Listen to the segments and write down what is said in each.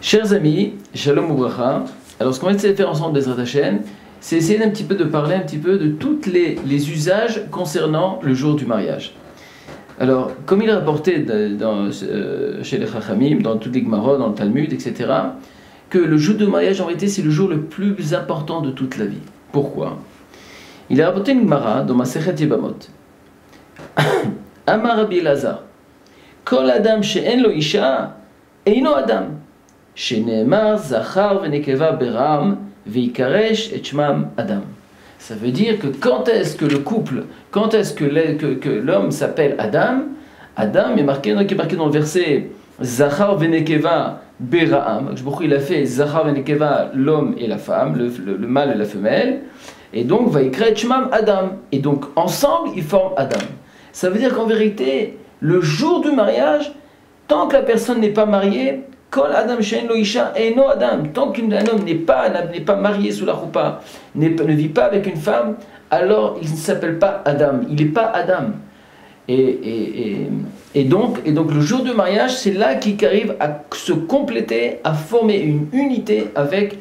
Chers amis, Shalom Ubracha. Alors ce qu'on va essayer de faire ensemble Bezrat Hashem, c'est essayer d'un petit peu de parler un petit peu de tous les usages concernant le jour du mariage. Alors, comme il est rapporté chez les Chachamim, dans toutes les Gemarot, dans le Talmud, etc., que le jour du mariage, en réalité, c'est le jour le plus important de toute la vie. Pourquoi? Il est rapporté une Gemara dans Masechet Yebamot. Amar Rabbi Elazar, Kol Adam she'en lo isha, eino Adam. Sheneemar zachar venekeva beram veikaresh et shmam Adam. Ça veut dire que quand est-ce que le couple, quand est-ce que l'homme s'appelle Adam? Adam est marqué dans le verset Zachar venekeva beraam. Il a fait Zachar venekeva, l'homme et la femme, le mâle et la femelle. Et donc vaikra et shmam Adam. Et donc ensemble ils forment Adam. Ça veut dire qu'en vérité, le jour du mariage, tant que la personne n'est pas mariée, Kol Adam she'en lo isha eino Adam. Tant qu'un homme n'est pas marié sous la roupa, ne vit pas avec une femme, alors il ne s'appelle pas Adam. Il n'est pas Adam. Et donc le jour du mariage, c'est là qu'il arrive à se compléter, à former une unité avec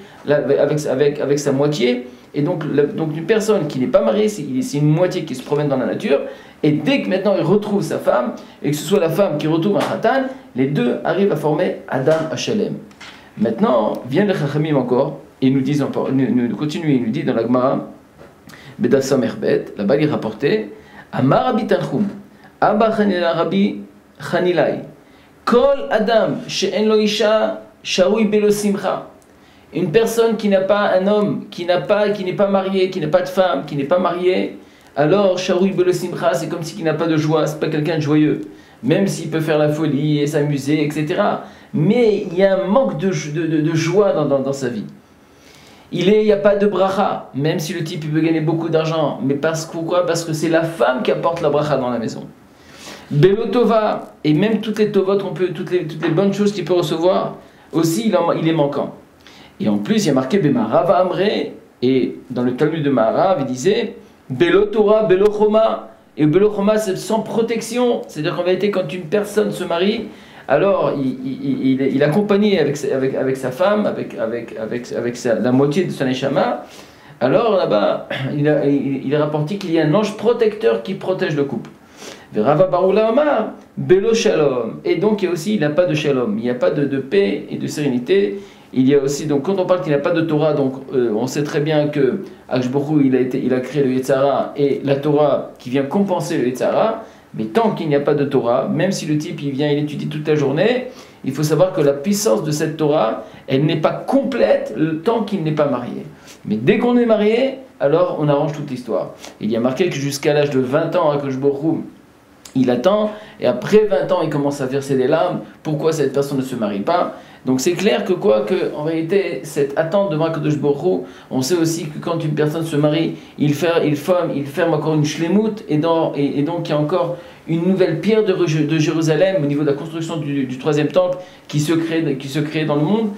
sa moitié. Et donc une personne qui n'est pas mariée, c'est une moitié qui se promène dans la nature. Et dès que maintenant il retrouve sa femme, et que ce soit la femme qui retrouve un Khatan, les deux arrivent à former Adam Hashalem. Maintenant, vient le Chachamim encore, et nous disent encore, nous continuons, il nous dit dans la Gemara, Bedaf Samerbet, là-bas il est rapporté, Amar Rabbi Tanchum, Abba Rabbi Chanilai, Kol Adam she'en lo isha, sharui belo simcha. Une personne qui n'a pas un homme, qui n'est pas marié, qui n'a pas de femme, qui n'est pas marié, alors sharui belo simcha, c'est comme s'il n'a pas de joie, c'est pas quelqu'un de joyeux. Même s'il peut faire la folie et s'amuser, etc. Mais il y a un manque de joie dans sa vie. Il n'y a pas de bracha, même si le type il peut gagner beaucoup d'argent. Mais pourquoi? Parce que c'est la femme qui apporte la bracha dans la maison. Belotova, et même toutes les tovot, toutes les bonnes choses qu'il peut recevoir, aussi il est manquant. Et en plus, il y a marqué Bemarav Amre, et dans le Talmud de Maharav, il disait Belotora, Belochoma. Et Belochoma, c'est sans protection. C'est-à-dire qu'en vérité, quand une personne se marie, alors il est accompagné avec sa femme, avec la moitié de son neshama. Alors là-bas, il est rapporté qu'il y a un ange protecteur qui protège le couple. Rava Baroula Omar, Belo Shalom. Et donc il n'a pas de shalom, il n'y a pas de paix et de sérénité. Il y a aussi, donc quand on parle qu'il n'a pas de Torah, donc on sait très bien que Akshborou il a créé le Yetzara et la Torah qui vient compenser le Yetzara, mais tant qu'il n'y a pas de Torah, même si le type il étudie toute la journée, il faut savoir que la puissance de cette Torah, elle n'est pas complète tant qu'il n'est pas marié. Mais dès qu'on est marié, alors on arrange toute l'histoire. Il y a marqué que jusqu'à l'âge de 20 ans, Akshborou il attend, et après 20 ans il commence à verser des larmes. Pourquoi cette personne ne se marie pas? Donc c'est clair que en réalité, cette attente devant Kadosh Baruch Hu, on sait aussi que quand une personne se marie, il ferme encore une shlemut, et donc il y a encore une nouvelle pierre de Jérusalem au niveau de la construction du troisième temple qui se crée dans le monde.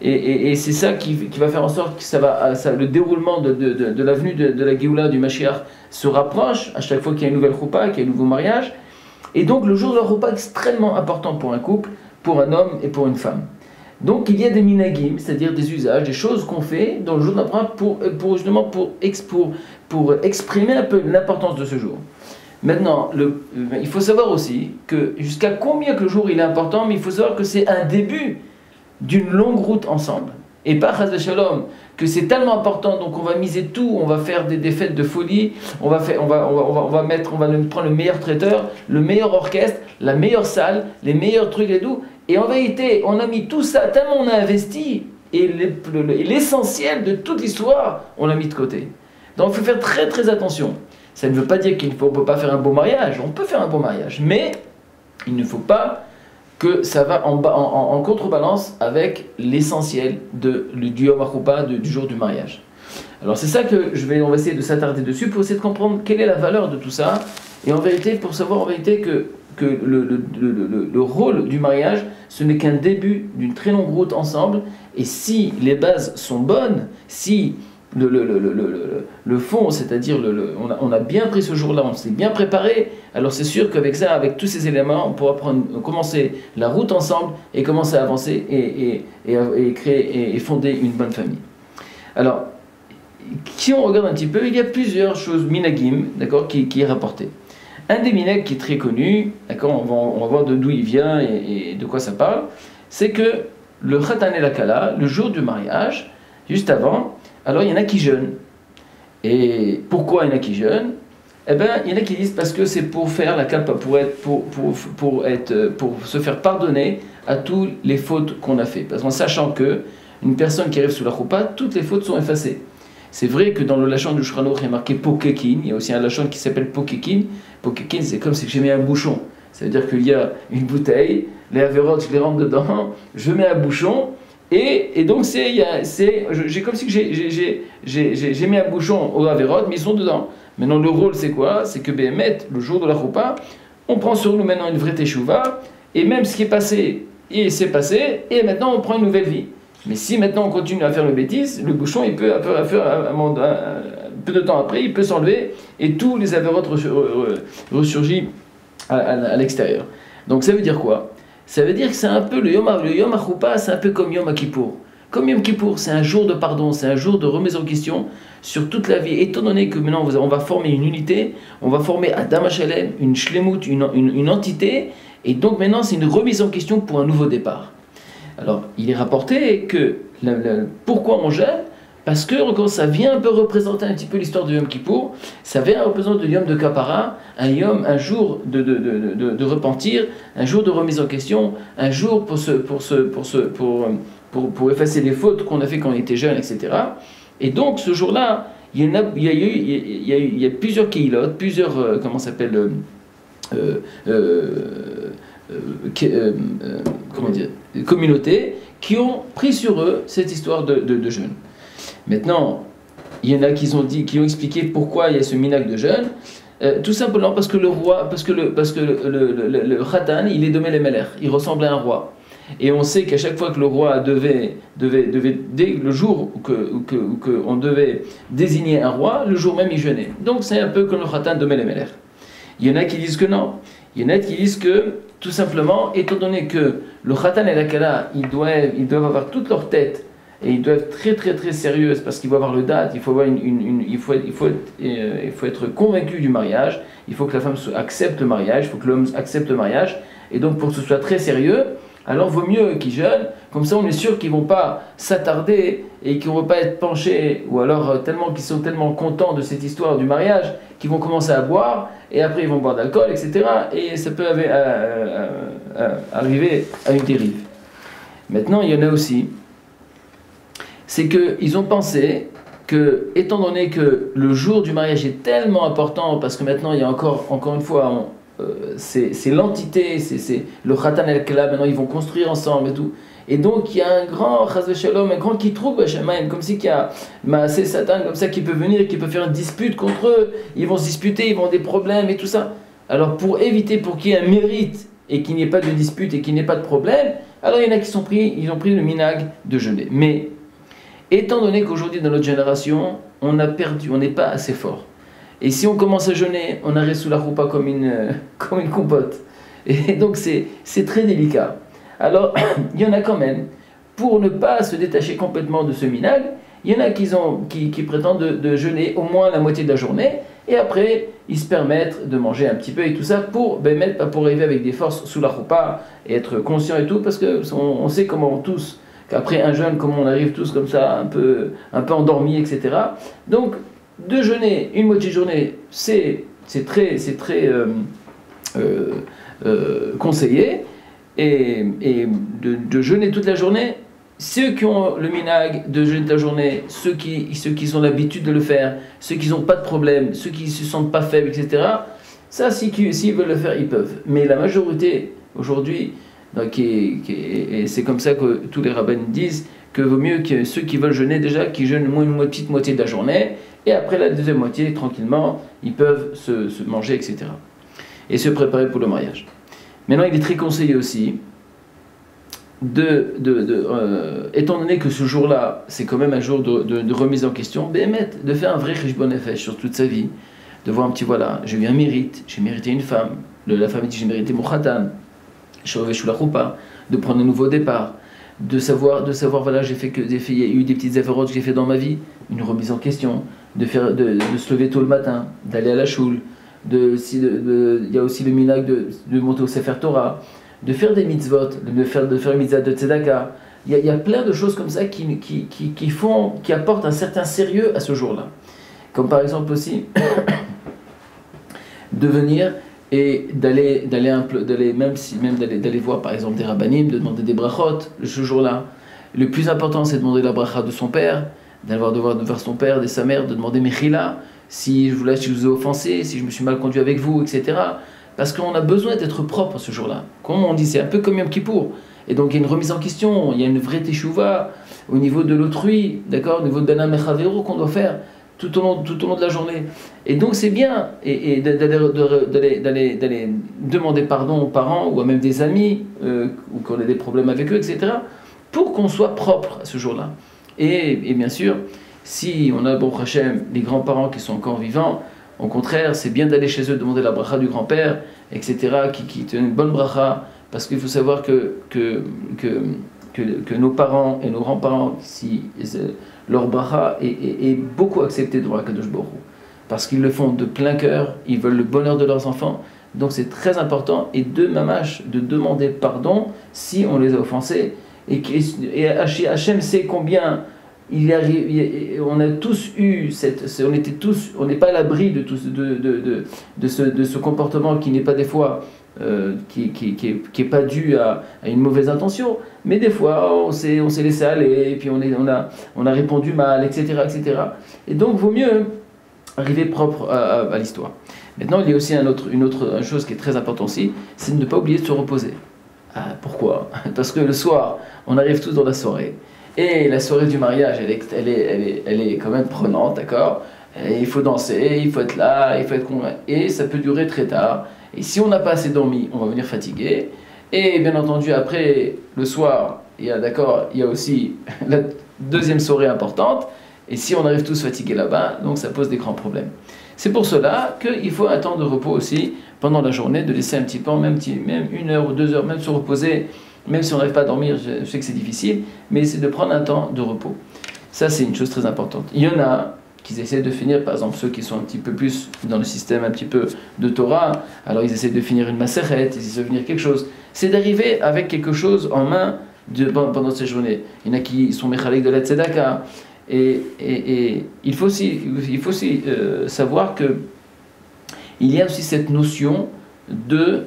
Et c'est ça qui va faire en sorte que le déroulement de la venue de la Géoula du Mashiach se rapproche à chaque fois qu'il y a une nouvelle roupa, qu'il y a un nouveau mariage. Et donc le jour de la roupa est extrêmement important pour un couple, pour un homme et pour une femme. Donc il y a des minagim, c'est-à-dire des usages, des choses qu'on fait dans le jour de la roupa pour exprimer un peu l'importance de ce jour. Maintenant, il faut savoir aussi que jusqu'à combien que le jour il est important, mais il faut savoir que c'est un début d'une longue route ensemble. Et pas chas v'shalom, que c'est tellement important, donc on va miser tout, on va faire des fêtes de folie, on va prendre le meilleur traiteur, le meilleur orchestre, la meilleure salle, les meilleurs trucs et tout. Et en vérité, on a mis tout ça, tellement on a investi, et l'essentiel de toute l'histoire, on l'a mis de côté. Donc il faut faire très très attention. Ça ne veut pas dire qu'on ne peut pas faire un beau mariage, on peut faire un beau mariage, mais il ne faut pas que ça va en contrebalance avec l'essentiel du Yom HaChoupa, du jour du mariage. Alors c'est ça que on va essayer de s'attarder dessus pour essayer de comprendre quelle est la valeur de tout ça, et en vérité, pour savoir en vérité que le rôle du mariage, ce n'est qu'un début d'une très longue route ensemble, et si les bases sont bonnes, si le fond, c'est-à-dire on a bien pris ce jour-là, on s'est bien préparé, alors c'est sûr qu'avec ça, avec tous ces éléments, on pourra commencer la route ensemble et commencer à avancer et créer et fonder une bonne famille. Alors, si on regarde un petit peu, il y a plusieurs choses, minagim, d'accord, qui est rapporté. Un des minag qui est très connu, d'accord, on va voir d'où il vient et de quoi ça parle, c'est que le khatan et la kala, le jour du mariage, juste avant, alors il y en a qui jeûnent. Et pourquoi il y en a qui jeûnent? Eh bien, il y en a qui disent parce que c'est pour faire la kalpa, pour se faire pardonner à toutes les fautes qu'on a fait. Parce qu'en sachant que une personne qui arrive sous la choupa, toutes les fautes sont effacées. C'est vrai que dans le lachon du Shulchan Aruch, il y a marqué pokekin, il y a aussi un lachon qui s'appelle pokekin. Pokekin, c'est comme si j'ai mis un bouchon. Ça veut dire qu'il y a une bouteille, les avérotes, je les rentre dedans, je mets un bouchon, et donc j'ai comme si j'ai mis un bouchon aux avérotes, mais ils sont dedans. Maintenant, le rôle, c'est quoi? C'est que Béhémet, le jour de la choupa, on prend sur nous maintenant une vraie teshuva, et même ce qui est passé, c'est passé, et maintenant on prend une nouvelle vie. Mais si maintenant on continue à faire le bêtise, le bouchon, il peut, un peu de temps après, il peut s'enlever, et tous les avérotes ressurgissent à l'extérieur. Donc ça veut dire quoi? Ça veut dire que c'est un peu le Yom HaChoupa, c'est un peu comme Yom HaKippour. Comme Yom Kippour, c'est un jour de pardon, c'est un jour de remise en question sur toute la vie. Étant donné que maintenant on va former une unité, on va former Adam HaShalem, une shlemut, une entité, et donc maintenant c'est une remise en question pour un nouveau départ. Alors il est rapporté que pourquoi on jeûne? Parce que ça vient un peu représenter un petit peu l'histoire de Yom Kippour, ça vient représenter le Yom de Kapara, un jour de repentir, un jour de remise en question, un jour pour effacer les fautes qu'on a fait quand on était jeune, etc. Et donc ce jour-là, il y a plusieurs keilot, plusieurs communautés qui ont pris sur eux cette histoire de jeûne. Maintenant, il y en a qui ont expliqué pourquoi il y a ce minag de jeûne. Tout simplement parce que le roi, parce que le khatan, il est de Melech, il ressemble à un roi. Et on sait qu'à chaque fois que le roi dès le jour où on devait désigner un roi, le jour même il jeûnait. Donc c'est un peu comme le khatan de Melech. Il y en a qui disent que non. Il y en a qui disent que, tout simplement, étant donné que le khatan et la kala, ils doivent avoir toute leur tête, et ils doivent être très très très sérieux, parce qu'il faut avoir le date, il faut être convaincu du mariage, il faut que la femme accepte le mariage, il faut que l'homme accepte le mariage, et donc pour que ce soit très sérieux, alors vaut mieux qu'ils jeûnent, comme ça on est sûr qu'ils ne vont pas s'attarder et qu'ils ne vont pas être penchés, ou alors qu'ils sont tellement contents de cette histoire du mariage qu'ils vont commencer à boire, et après ils vont boire d'alcool, etc. Et ça peut arriver à une dérive. Maintenant, il y en a aussi, c'est qu'ils ont pensé que, étant donné que le jour du mariage est tellement important, parce que maintenant il y a encore une fois, c'est l'entité, c'est le khatan et la kala, maintenant ils vont construire ensemble et tout. Et donc il y a un grand chas v'shalom, un grand qui trouve Shamaim, comme si qu'il y a Maaseh Satan, comme ça, qui peut venir, qui peut faire une dispute contre eux, ils vont se disputer, ils vont avoir des problèmes et tout ça. Alors pour éviter, pour qu'il y ait un mérite et qu'il n'y ait pas de dispute et qu'il n'y ait pas de problème, alors il y en a qui ils ont pris le minag de jeûner. Mais étant donné qu'aujourd'hui dans notre génération, on n'est pas assez fort. Et si on commence à jeûner, on arrive sous la choupa comme une compote. Et donc c'est très délicat. Alors, il y en a quand même, pour ne pas se détacher complètement de ce minag, il y en a qui prétendent de jeûner au moins la moitié de la journée, et après, ils se permettent de manger un petit peu et tout ça, pour arriver avec des forces sous la choupa, et être conscient et tout, parce qu'on sait comment tous, qu'après un jeûne, comment on arrive tous comme ça, un peu endormis, etc. Donc, de jeûner une moitié de journée, c'est très conseillé, et de jeûner toute la journée, ceux qui ont le minag de jeûner toute la journée, ceux qui ont l'habitude de le faire, ceux qui n'ont pas de problème, ceux qui ne se sentent pas faibles, etc., ça, s'ils veulent le faire, ils peuvent. Mais la majorité, aujourd'hui, et c'est comme ça que tous les rabbins disent, que vaut mieux que ceux qui veulent jeûner déjà, qui jeûnent une petite moitié de la journée, et après la deuxième moitié, tranquillement, ils peuvent se manger, etc. Et se préparer pour le mariage. Maintenant, il est très conseillé aussi étant donné que ce jour-là, c'est quand même un jour de remise en question, de faire un vrai cheshbon nefesh sur toute sa vie, de voir un petit, voilà, j'ai eu un mérite, j'ai mérité une femme, la femme dit j'ai mérité mon khatan, de prendre un nouveau départ, de savoir voilà, il y a eu des petites affaires que j'ai fait dans ma vie, une remise en question, de se lever tôt le matin, d'aller à la choule, il y a aussi le minhag de monter au Sefer Torah, de faire des mitzvot, de faire une mitzvah de tzedaka. Il y a plein de choses comme ça qui apportent un certain sérieux à ce jour-là. Comme par exemple aussi de venir et d'aller voir par exemple des rabbanim, de demander des brachot ce jour-là. Le plus important, c'est de demander la bracha de son père, de voir son père, de sa mère, de demander mechila, si je vous ai offensé, si je me suis mal conduit avec vous, etc. Parce qu'on a besoin d'être propre ce jour-là. Comme on dit, c'est un peu comme Yom Kippour. Et donc il y a une remise en question, il y a une vraie teshuva au niveau de l'autrui, d'accord, au niveau de Bana Mechavero qu'on doit faire tout au long de la journée. Et donc c'est bien d'aller demander pardon aux parents ou à même des amis, ou qu'on ait des problèmes avec eux, etc., pour qu'on soit propre à ce jour-là. Et bien sûr, si on a, bon Hachem, les grands-parents qui sont encore vivants, au contraire, c'est bien d'aller chez eux demander la bracha du grand-père, etc., qui te donne une bonne bracha, parce qu'il faut savoir que nos parents et nos grands-parents, leur bracha est beaucoup accepté devant Akadosh Baruch Hu, parce qu'ils le font de plein cœur, ils veulent le bonheur de leurs enfants, donc c'est très important, et de demander pardon si on les a offensés, et Hachem sait combien on a tous eu on n'est pas à l'abri de ce comportement qui n'est pas des fois qui est pas dû à une mauvaise intention, mais des fois on s'est laissé aller et puis on a répondu mal, etc., etc. Et donc vaut mieux arriver propre à l'histoire. Maintenant il y a aussi une autre chose qui est très importante aussi, c'est de ne pas oublier de se reposer. Pourquoi? Parce que le soir on arrive tous dans la soirée. Et la soirée du mariage, elle est quand même prenante, d'accord? Et il faut danser, il faut être là, il faut être convaincu. Et ça peut durer très tard. Et si on n'a pas assez dormi, on va venir fatigué. Et bien entendu, après, le soir, il y a aussi la deuxième soirée importante. Et si on arrive tous fatigués là-bas, donc ça pose des grands problèmes. C'est pour cela qu'il faut un temps de repos aussi pendant la journée, de laisser un petit peu, même 1 heure ou 2 heures, même se reposer. Même si on n'arrive pas à dormir, je sais que c'est difficile, mais c'est de prendre un temps de repos. Ça, c'est une chose très importante. Il y en a qui essaient de finir, par exemple ceux qui sont un petit peu plus dans le système un petit peu de Torah, alors ils essaient de finir une maseret, ils essaient de finir quelque chose. C'est d'arriver avec quelque chose en main pendant ces journées. Il y en a qui sont mechalek de la tzedaka. Et il faut aussi savoir que il y a aussi cette notion de,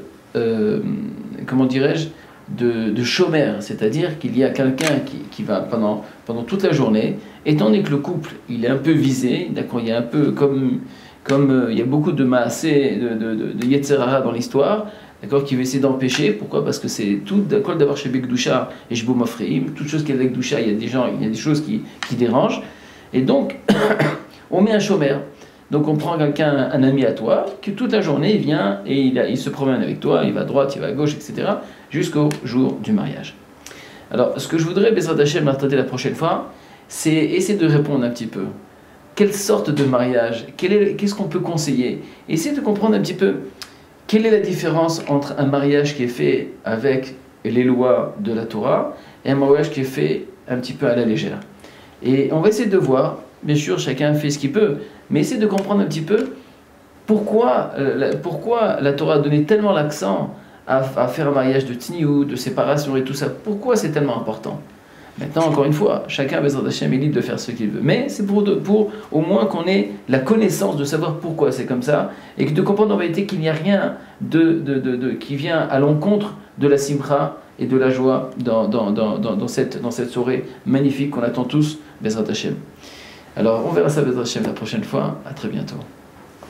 comment dirais-je, de chômeur, c'est-à-dire qu'il y a quelqu'un qui va pendant toute la journée, étant donné que le couple il est un peu visé, d'accord, il y a un peu comme il y a beaucoup de maasé, de Yetzer Hara dans l'histoire, d'accord, qui veut essayer d'empêcher. Pourquoi? Parce que c'est tout d'accord d'avoir chez Bekdusha et Shbo Mafreim, toute chose qui est avec Gdusha, il y a des choses qui dérangent, et donc on met un chômeur. Donc on prend quelqu'un, un ami à toi, qui toute la journée il vient et il se promène avec toi, il va à droite, il va à gauche, etc., jusqu'au jour du mariage. Alors ce que je voudrais, Bezrat Hashem, traiter la prochaine fois, c'est essayer de répondre un petit peu. Quelle sorte de mariage? Qu'est-ce qu'on peut conseiller? Essayez de comprendre un petit peu quelle est la différence entre un mariage qui est fait avec les lois de la Torah et un mariage qui est fait un petit peu à la légère. Et on va essayer de voir, bien sûr chacun fait ce qu'il peut, mais essayer de comprendre un petit peu pourquoi la Torah a donné tellement l'accent à faire un mariage de tsniou, de séparation et tout ça. Pourquoi c'est tellement important? Maintenant, encore une fois, chacun, Bezrat Hashem, est libre de faire ce qu'il veut. Mais c'est pour au moins qu'on ait la connaissance de savoir pourquoi c'est comme ça, et de comprendre en vérité qu'il n'y a rien qui vient à l'encontre de la simcha et de la joie dans cette soirée magnifique qu'on attend tous, Bezrat Hashem. Alors, on verra ça, Bezrat Hashem, la prochaine fois. À très bientôt.